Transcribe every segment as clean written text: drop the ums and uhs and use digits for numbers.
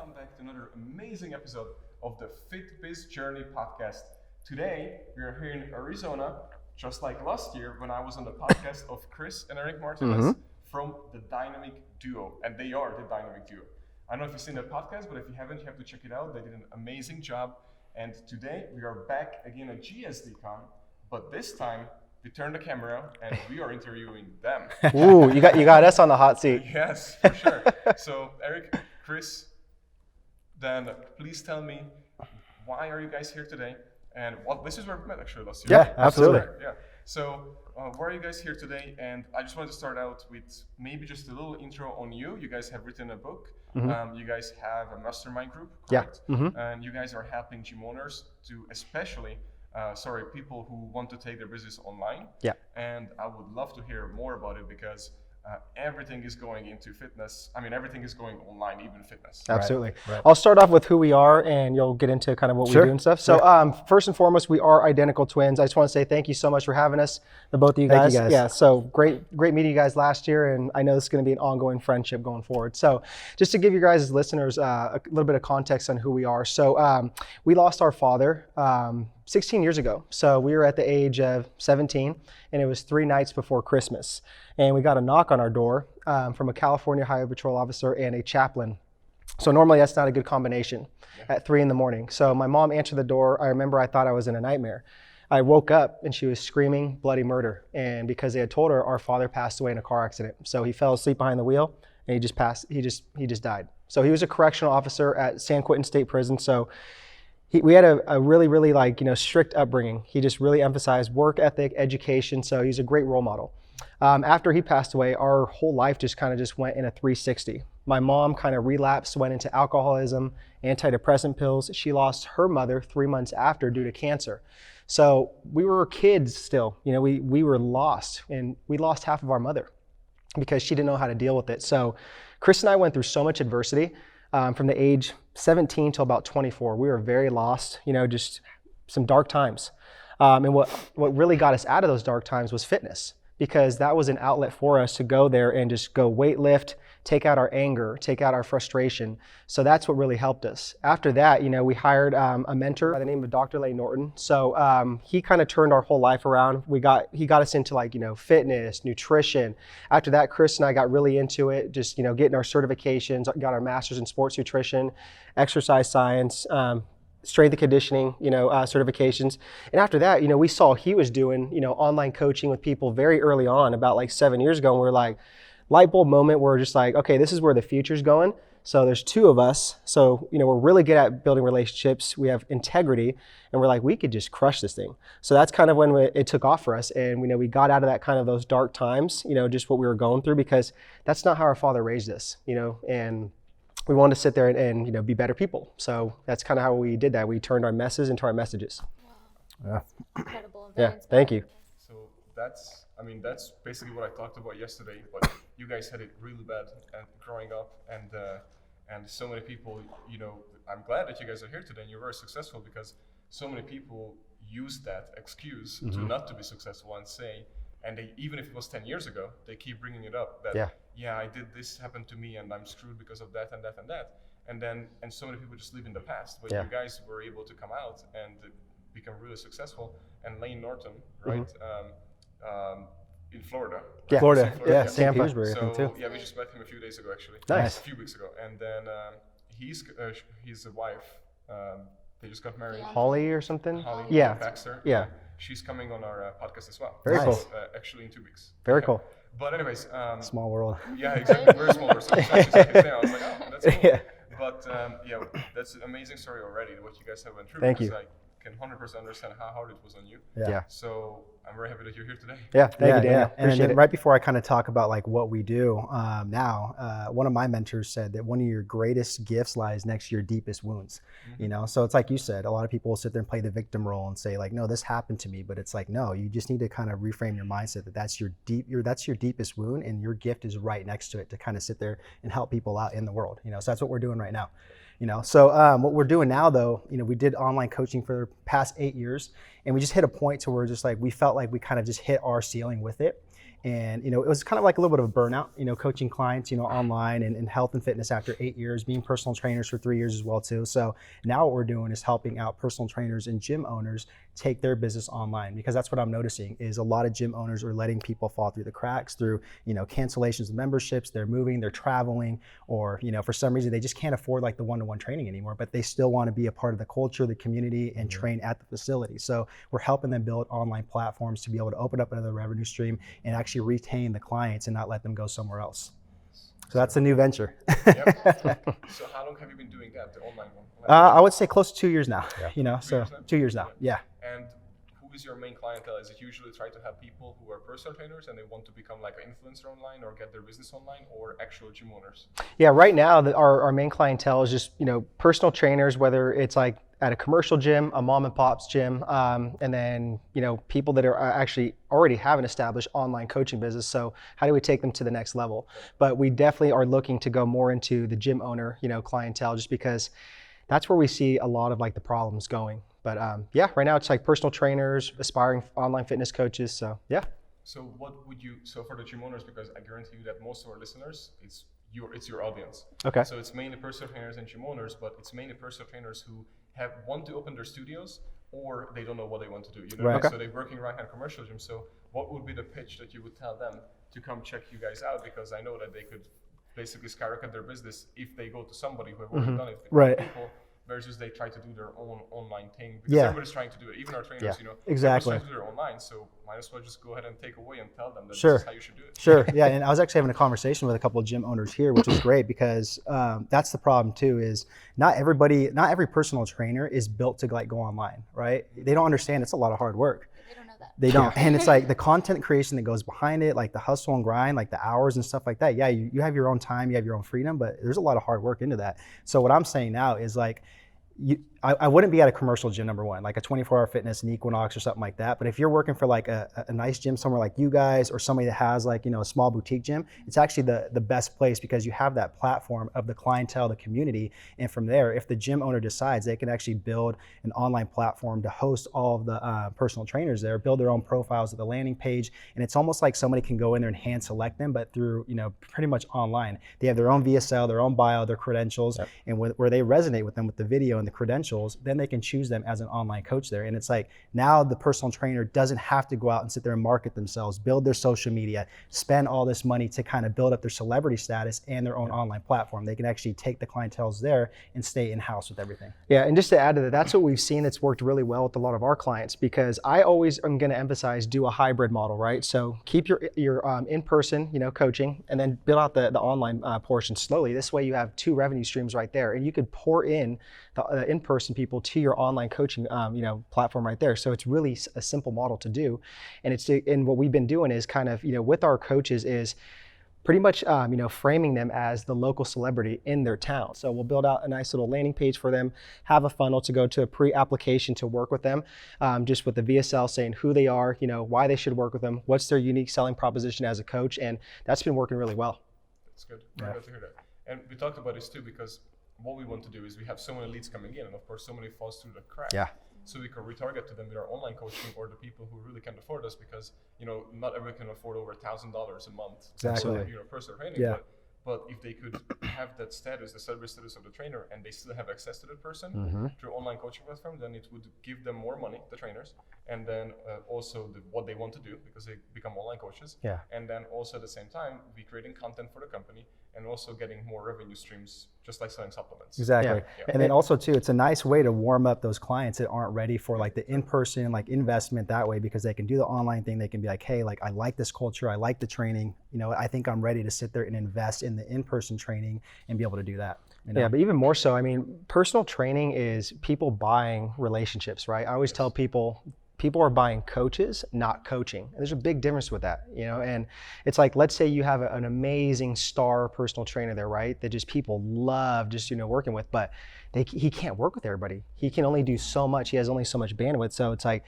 welcome back to another amazing episode of the FitBiz Journey podcast. Today, we are here in Arizona, just like last year when I was on the podcast of Chris and Eric Martinez from the Dynamic Duo, and they are the Dynamic Duo. I don't know if you've seen that podcast, but if you haven't, you have to check it out. They did an amazing job, and today we are back again at GSDCon, but this time we turned the camera and we are interviewing them. Ooh, you got us on the hot seat. Yes, for sure. So Eric, Chris, then please tell me, why are you guys here today? And this is where we met actually last year. Yeah, absolutely. Yeah. So why are you guys here today? And I just wanted to start out with maybe just a little intro on you. You guys have written a book. You guys have a mastermind group, correct? Yeah. And you guys are helping gym owners to especially people who want to take their business online. Yeah. And I would love to hear more about it because everything is going into fitness. I mean, everything is going online, even fitness. Absolutely. Right. I'll start off with who we are and you'll get into kind of what we do and stuff. So first and foremost, we are identical twins. I just want to say thank you so much for having us, the both of you guys. Thank you guys. Yeah, so great meeting you guys last year, and I know this is going to be an ongoing friendship going forward. So just to give you guys as listeners a little bit of context on who we are. So we lost our father 16 years ago. So we were at the age of 17 and it was 3 nights before Christmas. And we got a knock on our door from a California Highway Patrol officer and a chaplain. So normally that's not a good combination at 3 a.m. So my mom answered the door. I remember I thought I was in a nightmare. I woke up and she was screaming bloody murder. And because they had told her our father passed away in a car accident. So he fell asleep behind the wheel and he just died. So he was a correctional officer at San Quentin State Prison. So we had a really, really strict upbringing. He just really emphasized work ethic, education. So he's a great role model. After he passed away, our whole life just went in a 360. My mom kind of relapsed, went into alcoholism, antidepressant pills. She lost her mother 3 months after due to cancer. So we were kids still, we were lost, and we lost half of our mother because she didn't know how to deal with it. So Chris and I went through so much adversity. From the age 17 till about 24, we were very lost, just some dark times. And what really got us out of those dark times was fitness, because that was an outlet for us to go there and just go weight lift, take out our anger, take out our frustration. So that's what really helped us. After that, we hired a mentor by the name of Dr. Lane Norton. So he kind of turned our whole life around. He got us into fitness, nutrition. After that, Chris and I got really into it, just, getting our certifications, got our master's in sports nutrition, exercise science, strength and conditioning, certifications. And after that, we saw he was doing, online coaching with people very early on, about 7 years ago. And we're like, light bulb moment, we're just like, okay, this is where the future's going. So there's 2 of us. So, we're really good at building relationships. We have integrity, and we're like, we could just crush this thing. So that's kind of when it took off for us. And, we got out of that kind of those dark times, just what we were going through, because that's not how our father raised us, and we wanted to sit there and be better people. So that's kind of how we did that. We turned our messes into our messages. Yeah. Incredible. Yeah, thank you. So that's basically what I talked about yesterday, but you guys had it really bad and growing up, and so many people, I'm glad that you guys are here today and you're very successful, because so many people use that excuse to not to be successful and say, and they, even if it was 10 years ago, they keep bringing it up that, I did this happened to me and I'm screwed because of that and that and that. And so many people just live in the past, but you guys were able to come out and become really successful. And Lane Norton, right? In Florida. Yeah, Florida. Yeah, Tampa. St. Petersburg, I think, too. Yeah, we just met him a few days ago, actually. Nice. A few weeks ago. And then his wife, they just got married. Holly or something? Holly Yeah. Baxter. Yeah. She's coming on our podcast as well. Very cool. Actually in 2 weeks. Very cool. But anyways. Small world. Yeah, exactly. Very small. So I was like, oh, that's cool. Yeah. But that's an amazing story already, what you guys have went through. Thank because you. I can 100% understand how hard it was on you. Yeah. So I'm very happy that you're here today. Yeah, thank you, Daniel. And Appreciate it. right before I kind of talk about what we do now, one of my mentors said that one of your greatest gifts lies next to your deepest wounds. So it's like you said, a lot of people will sit there and play the victim role and say no, this happened to me, but it's like, no, you just need to kind of reframe your mindset that that's your deepest wound, and your gift is right next to it to kind of sit there and help people out in the world. So that's what we're doing right now. So what we're doing now, though, we did online coaching for the past 8 years, and we just hit a point to where just we felt like we kind of just hit our ceiling with it. And, it was kind of like a little bit of a burnout, coaching clients, online and health and fitness after 8 years, being personal trainers for 3 years as well too. So now what we're doing is helping out personal trainers and gym owners take their business online, because that's what I'm noticing is a lot of gym owners are letting people fall through the cracks through, cancellations of memberships, they're moving, they're traveling, or, for some reason they just can't afford like the one-to-one training anymore, but they still want to be a part of the culture, the community, and train at the facility. So we're helping them build online platforms to be able to open up another revenue stream and actually retain the clients and not let them go somewhere else. So that's a new venture. Yep. So how long have you been doing that, the online one? I would say close to 2 years now, so 2 years now, yeah. And who is your main clientele? Is it usually try to have people who are personal trainers and they want to become like an influencer online or get their business online, or actual gym owners? Yeah, right now our main clientele is just, personal trainers, whether it's like at a commercial gym, a mom and pop's gym, and then, people that are actually already have an established online coaching business. So how do we take them to the next level? But we definitely are looking to go more into the gym owner, clientele, just because that's where we see a lot of like the problems going. But right now it's like personal trainers, aspiring online fitness coaches. So yeah. So what would you, so for the gym owners, because I guarantee you that most of our listeners, it's your audience. Okay. So it's mainly personal trainers and gym owners, but it's mainly personal trainers who want to open their studios, or they don't know what they want to do. Right. Okay. So they're working right now in commercial gym. So what would be the pitch that you would tell them to come check you guys out? Because I know that they could basically skyrocket their business if they go to somebody who have already done it. Right. People, versus they try to do their own online thing, because Yeah. everybody's trying to do it, even our trainers, Exactly. everybody's trying to do their online, so might as well just go ahead and take away and tell them that Sure. this is how you should do it. Sure. Yeah. And I was actually having a conversation with a couple of gym owners here, which is great, because that's the problem too, is not every personal trainer is built to like go online, right? They don't understand it's a lot of hard work. They don't know that. They don't. And it's like the content creation that goes behind it, like the hustle and grind, like the hours and stuff like that. Yeah, you have your own time, you have your own freedom, but there's a lot of hard work into that. So what I'm saying now is like, I wouldn't be at a commercial gym, number one, like a 24-hour fitness, an Equinox or something like that. But if you're working for like a nice gym somewhere like you guys, or somebody that has like, a small boutique gym, it's actually the best place, because you have that platform of the clientele, the community. And from there, if the gym owner decides, they can actually build an online platform to host all of the personal trainers there, build their own profiles at the landing page. And it's almost like somebody can go in there and hand select them, but through, pretty much online. They have their own VSL, their own bio, their credentials, and where they resonate with them with the video and the credentials, then they can choose them as an online coach there. And it's like, now the personal trainer doesn't have to go out and sit there and market themselves, build their social media, spend all this money to kind of build up their celebrity status and their own online platform. They can actually take the clientels there and stay in-house with everything. Yeah, and just to add to that, that's what we've seen that's worked really well with a lot of our clients, because I always am going to emphasize do a hybrid model, right? So keep your in-person, coaching, and then build out the online portion slowly. This way you have two revenue streams right there, and you could pour in the in-person people to your online coaching, platform right there. So it's really a simple model to do, and what we've been doing is kind of, with our coaches is pretty much, framing them as the local celebrity in their town. So we'll build out a nice little landing page for them, have a funnel to go to a pre-application to work with them, just with the VSL saying who they are, why they should work with them, what's their unique selling proposition as a coach, and that's been working really well. That's good. Very good to hear that. And we talked about this too, because what we want to do is we have so many leads coming in, and of course so many falls through the cracks. Yeah. So we can retarget to them with our online coaching, or the people who really can afford us, because not everyone can afford over $1,000 a month. Exactly. For, personal training. Yeah. But if they could have that status, the celebrity status of the trainer, and they still have access to that person through online coaching platform, then it would give them more money, the trainers, and then also what they want to do, because they become online coaches. Yeah. And then also at the same time, be creating content for the company, and also getting more revenue streams, just like selling supplements. Exactly. Yeah. And then also too, it's a nice way to warm up those clients that aren't ready for like the in-person like investment that way, because they can do the online thing. They can be like, hey, like I like this culture, I like the training, I think I'm ready to sit there and invest in the in-person training and be able to do that. Yeah, but even more so, personal training is people buying relationships, right? I always tell people are buying coaches, not coaching. And there's a big difference with that, and it's like, let's say you have an amazing star personal trainer there, right? That just people love just, working with, but he can't work with everybody. He can only do so much. He has only so much bandwidth. So it's like,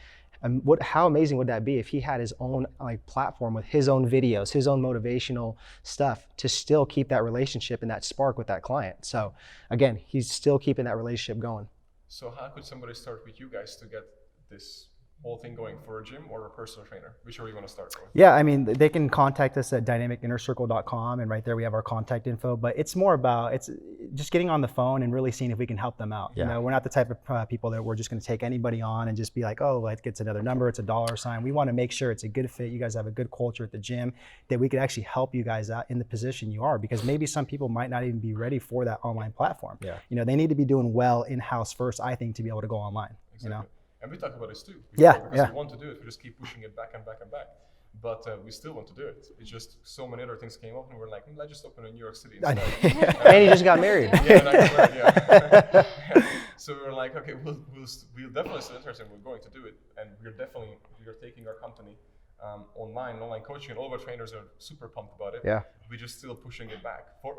how amazing would that be if he had his own platform with his own videos, his own motivational stuff to still keep that relationship and that spark with that client. So again, he's still keeping that relationship going. So how could somebody start with you guys to get this whole thing going, for a gym or a personal trainer? Whichever you want to start with. Yeah, I mean, they can contact us at dynamicinnercircle.com, and right there we have our contact info. But it's more about it's just getting on the phone and really seeing if we can help them out. You know, we're not the type of people that we're just going to take anybody on and just be like, oh, like it's another number, it's a dollar sign. We want to make sure it's a good fit. You guys have a good culture at the gym, that we could actually help you guys out in the position you are, because maybe some people might not even be ready for that online platform. You know, they need to be doing well in-house first, I think, to be able to go online. Exactly. You know. And we talk about this too. Because we want to do it. We just keep pushing it back and back and back. But we still want to do it. It's just so many other things came up, and we're like, let's just open in New York City instead. And he just got married. And I got married, So we were like, okay, we'll definitely still interested. We're going to do it, and we are taking our company online coaching, and all of our trainers are super pumped about it. We're just still pushing it back for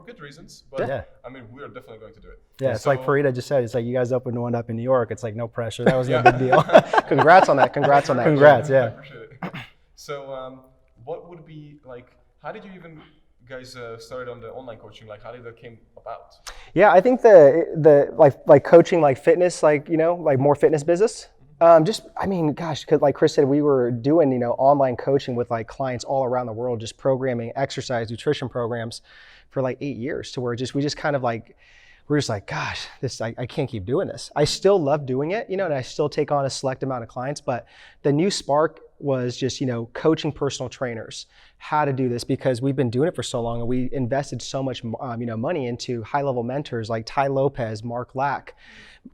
good reasons, but I mean, we are definitely going to do it. It's like Farida just said, it's like you guys opened one up in New York. It's like no pressure. That was no big deal. Congrats on that. Congrats, I appreciate it. So what would be like, how did you even guys started on the online coaching? Like, how did that came about? I think the like coaching, like fitness, like, you know, like more fitness business. I mean, gosh, cause like Chris said, we were doing, you know, online coaching with like clients all around the world, just programming exercise, nutrition programs for like 8 years, to where we just kind of like, we're just like, gosh, I can't keep doing this. I still love doing it, you know, and I still take on a select amount of clients, but the new spark was just, you know, coaching personal trainers how to do this, because we've been doing it for so long, and we invested so much, you know, money into high level mentors like Ty Lopez, Mark Lack,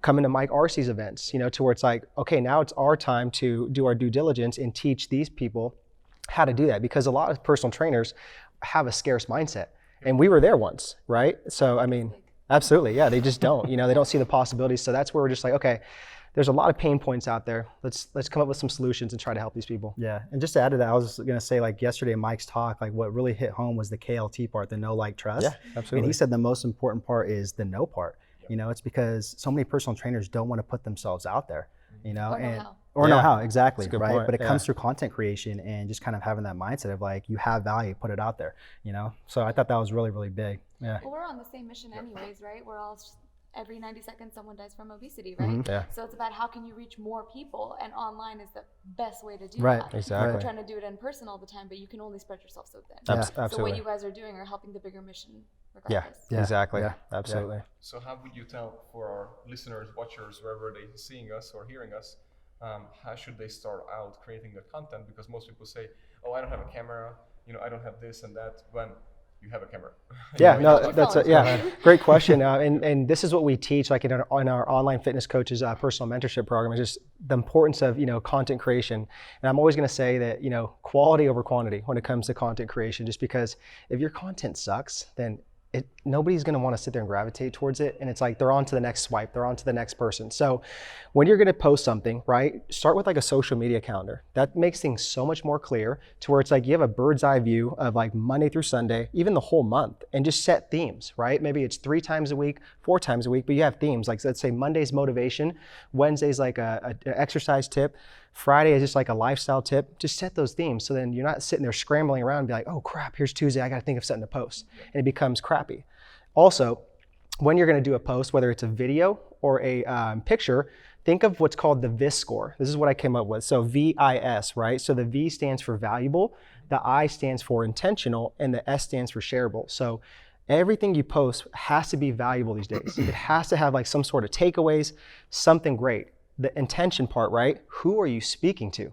coming to Mike Arcee's events, you know, to where it's like, okay, now it's our time to do our due diligence and teach these people how to do that, because a lot of personal trainers have a scarce mindset, and we were there once, right? So, I mean, absolutely, yeah, they just don't, you know, they don't see the possibilities. So that's where we're just like, okay, there's a lot of pain points out there. Let's come up with some solutions and try to help these people. Yeah, and just to add to that, I was gonna say, like yesterday in Mike's talk, like what really hit home was the KLT part, the know, like, trust. Yeah, absolutely. And he said the most important part is the know part. You know, it's because so many personal trainers don't want to put themselves out there, you know, or know how, exactly, right? Point. But it comes through content creation and just kind of having that mindset of like, you have value, put it out there, you know? So I thought that was really, really big. Yeah. Well, we're on the same mission anyways, right? We're all every 90 seconds someone dies from obesity, right? So it's about how can you reach more people, and online is the best way to do that. Exactly. We're trying to do it in person all the time, but you can only spread yourself so thin. Absolutely. So what you guys are doing are helping the bigger mission regardless. Exactly. Absolutely. So how would you tell for our listeners, watchers, wherever they're seeing us or hearing us, how should they start out creating their content? Because most people say, oh, I don't have a camera, you know, I don't have this and that, when you have a camera. That's great question. And this is what we teach, like in our online fitness coaches personal mentorship program, is just the importance of, you know, content creation. And I'm always going to say that, you know, quality over quantity when it comes to content creation, just because if your content sucks, then nobody's going to want to sit there and gravitate towards it. And it's like they're on to the next swipe, they're on to the next person. So when you're going to post something, right, start with like a social media calendar. That makes things so much more clear, to where it's like you have a bird's eye view of like Monday through Sunday, even the whole month, and just set themes, right? Maybe it's 3 times a week, 4 times a week, but you have themes. Like, let's say Monday's motivation, Wednesday's like an exercise tip, Friday is just like a lifestyle tip. Just set those themes, so then you're not sitting there scrambling around and be like, oh crap, here's Tuesday, I got to think of something to post, and it becomes crappy. Also, when you're going to do a post, whether it's a video or a picture, think of what's called the VIS score. This is what I came up with. So VIS, right? So the V stands for valuable, the I stands for intentional, and the S stands for shareable. So everything you post has to be valuable these days. It has to have like some sort of takeaways, something great. The intention part, right? Who are you speaking to?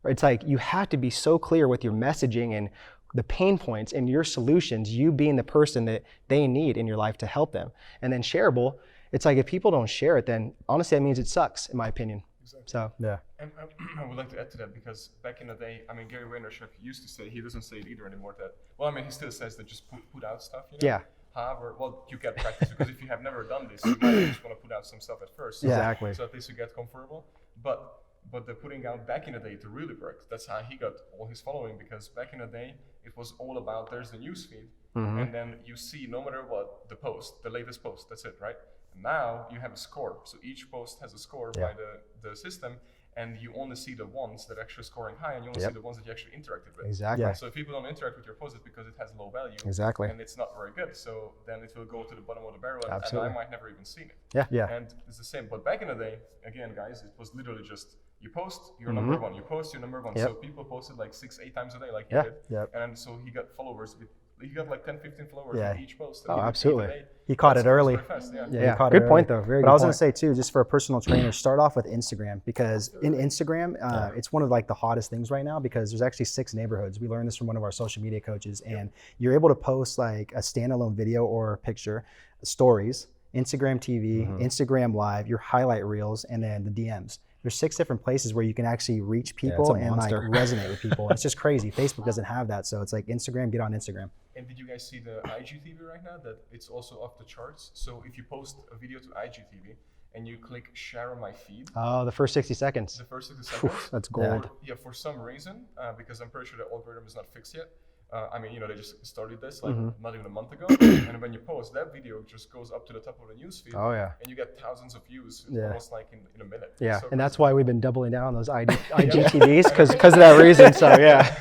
It's like you have to be so clear with your messaging and the pain points and your solutions, you being the person that they need in your life to help them. And then shareable, it's like if people don't share it, then honestly that means it sucks, in my opinion. Exactly. So yeah. And I would like to add to that, because back in the day, I mean, Gary Vaynerchuk used to say, he doesn't say it either anymore, that, well, I mean, he still says that just put out stuff, you know? Yeah. However, well, you get practice, because if you have never done this, you might just want to put out some stuff at first. So, Exactly. So at least you get comfortable. But the putting out back in the day to really work, that's how he got all his following, because back in the day, it was all about, there's the news feed, and then you see no matter what, the latest post, that's it, right? And now you have a score. So each post has a score by the system, and you only see the ones that are actually scoring high, and you only see the ones that you actually interacted with. Exactly. Yeah. So if people don't interact with your post, it's because it has low value. Exactly. And it's not very good. So then it will go to the bottom of the barrel, and I might never even seen it. Yeah. Yeah. And it's the same. But back in the day, again, guys, it was literally just you post, you're number one. You post, you're number one. Yep. So people posted like 6-8 times a day, like Yeah. he did. Yep. And then so he got followers. He got like 10-15 followers Yeah. on each post. Oh, And he did absolutely. 8 a day. He caught That's it early. very fast, yeah. Yeah, Yeah. he caught it Good point, early. though. Very But good I was going point. to say too, just for a personal trainer, start off with Instagram, because in Instagram, it's one of like the hottest things right now, because there's actually 6 neighborhoods. We learned this from one of our social media coaches, and you're able to post like a standalone video or picture, stories, Instagram TV, Instagram Live, your highlight reels, and then the DMs. There's 6 different places where you can actually reach people a and like monster. resonate with people. It's just crazy. Facebook doesn't have that, so it's like Instagram. Get on Instagram. And did you guys see the IGTV right now? That it's also off the charts. So if you post a video to IGTV and you click share on my feed, Oh, the first 60 seconds. the first 60 seconds, That's gold. for some reason, because I'm pretty sure the algorithm is not fixed yet. I mean, they just started this like not even a month ago. And when you post, that video just goes up to the top of the newsfeed. Oh, yeah. And you get thousands of views, Yeah. almost like in a minute. Yeah, So and that's crazy. why we've been doubling down on those IGTVs because of that reason. So yeah,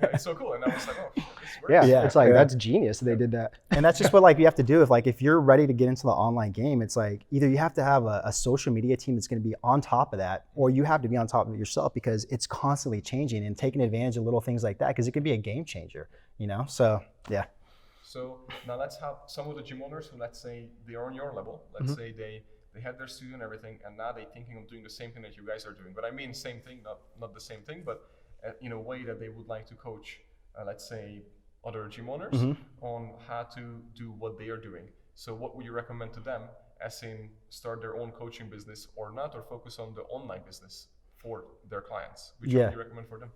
Yeah, it's so cool. And I was like, oh, shit, this works. yeah, Yeah, it's like yeah. that's genius. They did that. And that's just what like you have to do. If you're ready to get into the online game, it's like either you have to have a social media team that's going to be on top of that, or you have to be on top of it yourself, because it's constantly changing, and taking advantage of little things like that, because it can be a game changer. So yeah. So now let's have some of the gym owners who, let's say they are on your level. Let's say they had their studio and everything, and now they're thinking of doing the same thing that you guys are doing. But I mean same thing, not the same thing, but in a way that they would like to coach, let's say, other gym owners on how to do what they are doing. So what would you recommend to them, as in start their own coaching business or not, or focus on the online business for their clients? Which one would you recommend for them?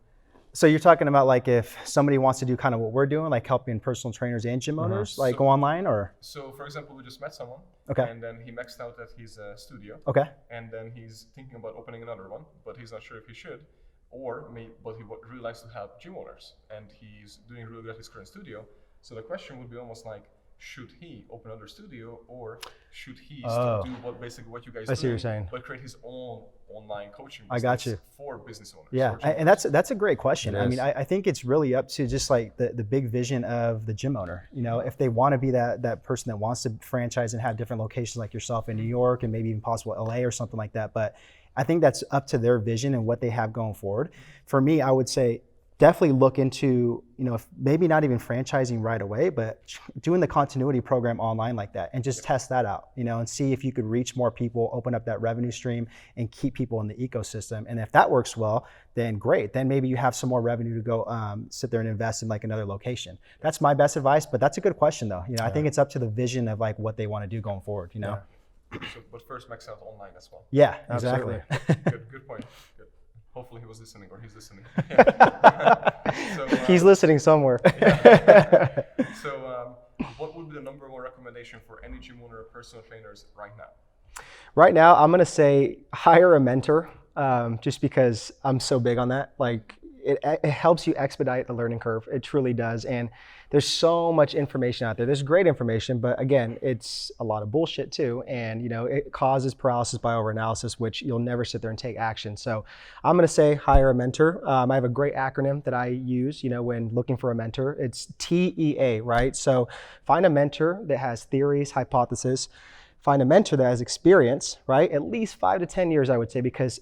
So you're talking about like if somebody wants to do kind of what we're doing, like helping personal trainers and gym owners, like go online, or? So for example, we just met someone, Okay. and then he maxed out at his studio. Okay. And then he's thinking about opening another one, but he's not sure if he should, but he really likes to help gym owners, and he's doing really good at his current studio. So the question would be almost like, should he open another studio, or should he still do what you guys do? I see what you're saying. But create his own online coaching I business got you. for business owners? Yeah, or gym and that's a great question. It I mean, is. I think it's really up to just like the big vision of the gym owner. If they want to be that person that wants to franchise and have different locations like yourself in New York and maybe even possible LA or something like that. But I think that's up to their vision and what they have going forward. For me, I would say definitely look into, if maybe not even franchising right away, but doing the continuity program online like that, and just test that out, and see if you could reach more people, open up that revenue stream, and keep people in the ecosystem. And if that works well, then great. Then maybe you have some more revenue to go sit there and invest in like another location. That's my best advice, but that's a good question though. I think it's up to the vision of like what they want to do going forward, So, but first max out online as well. Yeah, exactly. Good point. Good. Hopefully he was listening, or he's listening. So, He's listening somewhere. So what would be the number one recommendation for any gym owner or personal trainers right now? Right now, I'm gonna say hire a mentor, just because I'm so big on that. Like it helps you expedite the learning curve. It truly does. And there's so much information out there. There's great information, but again, it's a lot of bullshit too. And it causes paralysis by overanalysis, which you'll never sit there and take action. So I'm gonna say hire a mentor. I have a great acronym that I use, when looking for a mentor. It's TEA, right? So find a mentor that has theories, hypothesis. Find a mentor that has experience, right? At least 5 to 10 years, I would say, because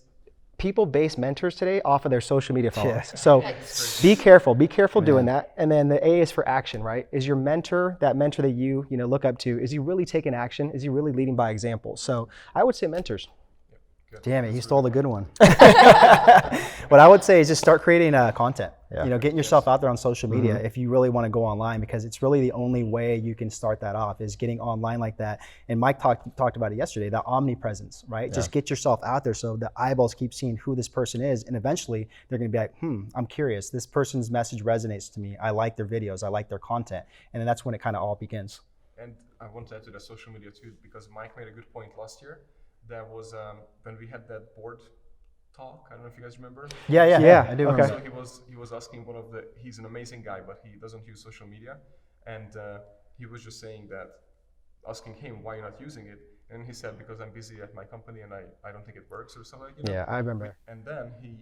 people base mentors today off of their social media followers. Yeah. So be careful doing that. And then the A is for action, right? Is your mentor, that mentor that you look up to, is he really taking action? Is he really leading by example? So I would say mentors. Good. Damn it, he stole the good one. What I would say is just start creating content. Getting yourself out there on social media if you really want to go online, because it's really the only way you can start that off, is getting online like that. And Mike talked about it yesterday, that omnipresence, right? Just get yourself out there so the eyeballs keep seeing who this person is, and eventually they're going to be like, I'm curious. This person's message resonates to me. I like their videos. I like their content. And then that's when it kind of all begins. And I want to add to the social media too, because Mike made a good point last year. That was when we had that board talk. I don't know if you guys remember. Yeah, I do remember. So he was asking he's an amazing guy, but he doesn't use social media, and he was just saying that, asking him why you're not using it, and he said, because I'm busy at my company and I don't think it works or something. Yeah, I remember. And then he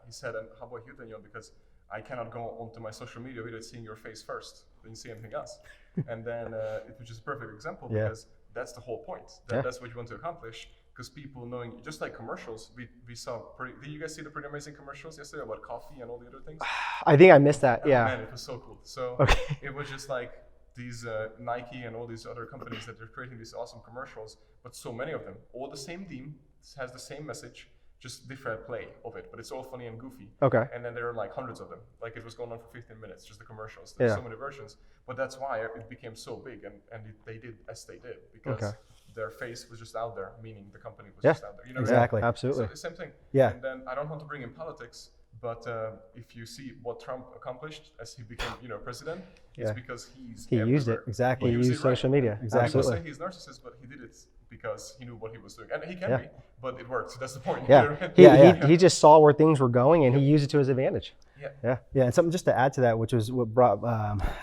said, and how about you, Daniel? Because I cannot go onto my social media without seeing your face first, then see anything else. And then it was just a perfect example, because that's the whole point. That's what you want to accomplish. because people knowing, just like commercials, we saw did you guys see the pretty amazing commercials yesterday about coffee and all the other things? I think I missed that. Yeah. Man, it was so cool. So it was just like these Nike and all these other companies that they're creating these awesome commercials, but so many of them, all the same theme, has the same message, just different play of it, but it's all funny and goofy. Okay. And then there are like hundreds of them. Like it was going on for 15 minutes, just the commercials. There's so many versions, but that's why it became so big, and they did as they did, because their face was just out there, meaning the company was just out there. You know, exactly. Absolutely. So the same thing. Yeah. And then I don't want to bring in politics, but if you see what Trump accomplished as he became, president, it's because he used it. Exactly. He used social media. Exactly. People say he's narcissist, but he did it because he knew what he was doing, and he can be, but it worked. So that's the point. He just saw where things were going, and he used it to his advantage. Yeah. And something just to add to that, which was what brought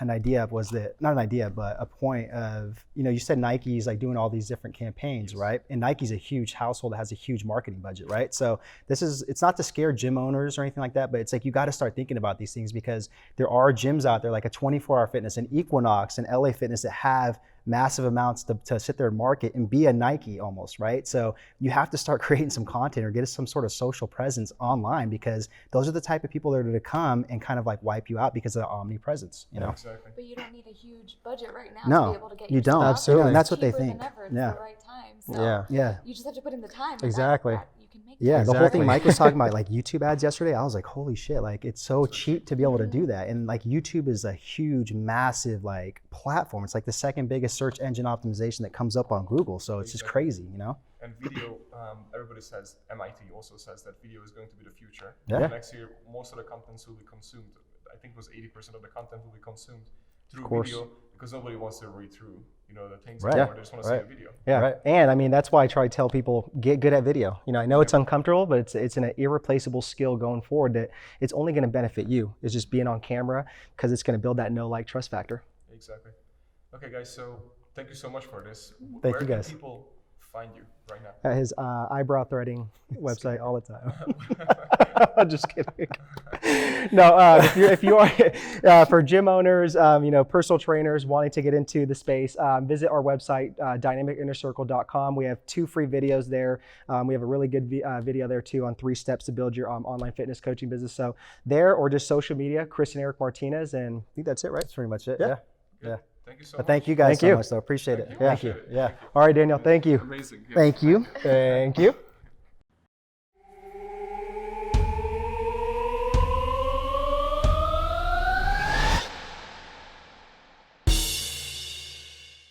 an idea up, was that, not an idea, but a point of, you said Nike's like doing all these different campaigns, right? And Nike's a huge household that has a huge marketing budget, right? So it's not to scare gym owners or anything like that, but it's like you got to start thinking about these things, because there are gyms out there like a 24-hour Fitness and Equinox and LA Fitness that have massive amounts to sit there and market and be a Nike almost, right? So you have to start creating some content or get some sort of social presence online, because those are the type of people that are to come and kind of like wipe you out because of the omnipresence, you know? Exactly. But you don't need a huge budget right now to be able to get you your don't. stuff. Absolutely. And that's what they Cheaper think. than ever. It's Yeah. the right time. So you just have to put in the time. And Exactly. that you can make Yeah, that. the whole thing Mike was talking about, like YouTube ads yesterday, I was like, holy shit, like it's so cheap to be able to do that. And like YouTube is a huge, massive like platform. It's like the second biggest search engine optimization that comes up on Google. So it's just crazy, And video, everybody says, MIT also says that video is going to be the future. Yeah. Next year, most of the content will be consumed. I think it was 80% of the content will be consumed through video, because nobody wants to read through, the things anymore. They just want to see the video. Yeah. Right. And I mean, that's why I try to tell people, get good at video. I know it's uncomfortable, but it's an irreplaceable skill going forward that it's only going to benefit you. It's just being on camera, because it's going to build that know, like, trust factor. Exactly. Okay, guys, so thank you so much for this. Thank you, guys. Where can people find you right now? At his eyebrow threading website all the time. I'm just kidding. No, if you are for gym owners, personal trainers wanting to get into the space, visit our website, dynamicinnercircle.com. We have 2 free videos there. We have a really good video there too on 3 steps to build your online fitness coaching business. So there, or just social media, Chris and Eric Martinez, and I think that's it, right? That's pretty much it. Good. Thank you so much. Thank you guys Thank so you. much, though. Appreciate it. Thank you. Yeah. All right, Daniel, thank you. Amazing. Thank you. Thank you.